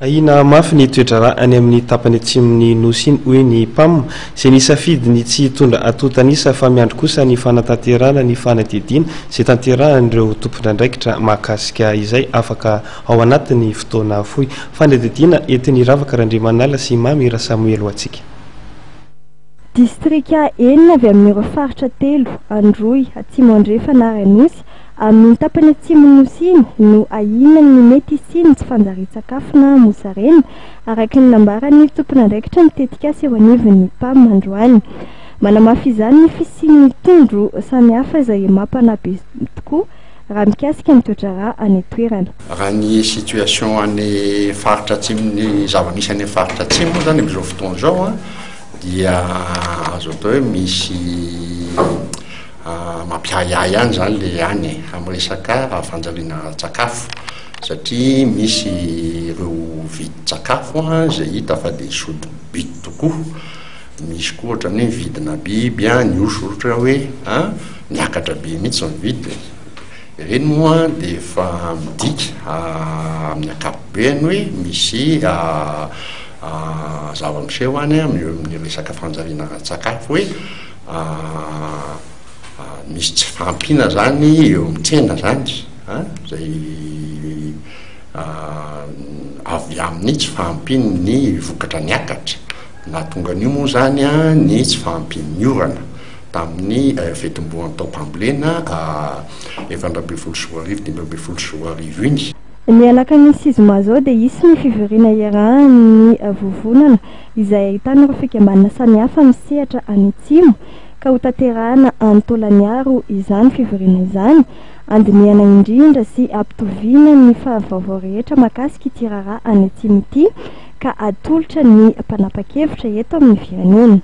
Aina mafy ny toetra raha any amin'ny tapany atsimon'ny nosy iny hoy ny PAM izay nisafidiny tsy hitondra atotanisa fa miandry kosa ny fanatanterahana ny fanadidina izay tanterahan'ireo tompondradraikitra mahakasika izay afaka ao anatin'ny fotoana fohy. Fanadidina entin'ny Ravaka Randriamanala sy Mamira Samuel ho atsika. Distrika enina avy amin'ireo faritra telo Androy, Atsimo Andrefana ary Anosy amin'ny tapany atsimon'ny nosy iny no ahinany ny mety isiny tsy fanjari-tsakafo na mosarena araka ny nambarany tompon'andraikitra nitetika eo anivon'ny PAM androany. Manamafy izany ny fisian'ny tondro samihafa izay mampanabe tokoa raha mikasika ny toetra any toerana. Raha ny situation any faritra atsimon'ny zava-misy any faritra atsimo zany amin'izao fotoana zao dia azo atao hoe misy mampiayay ihany zany le any amin'ny resaka fanjariana sakafo satria misy ireo vidin-tsakafo izay hita fa dia sody bity tokoa. Misy koa ohatrany vidina biby ny oso ohatra hoe niakatra be mihitsy ny vidy. Ireny moa dia efa midika amin'ny ankapobeny hoe misy zava-miseho any amin'ny resaka fanjariana sakafo hoe misy tsy fahampiana zany eo amin'ny tsena zany zay avy amin'ny tsy fahampiny ny vokatra niakatra na tonga an'io moa zany ny tsy fahampiny ny orana tamin'ny fetim-boan'ny taopambolena 2024 iny. Ny alakamisy zoma zao dia isy ny fivoriana iarahan'ny vovonana izay ahitana ireo fikambanana samihafa misehatra any atsimo ka ho tanterahana Antolaniaro izany fivoriana izany, andinihana indrindra sy ampitoviana ny fahavao rehetra mahakasika ity raharaha any atsimo ity ka atolotra ny mpanapa-kevitra eto amin'ny firenena.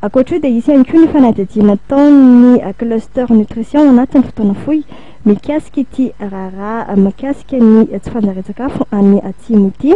Ankoatra io dia isy ihany koa ny fanadihadiana ataon'ny cluster nutrition anatin'ny fotoana fohy mikasika ity raharaha mahakasika ny tsy fanjari-tsakafo any atsimo ity.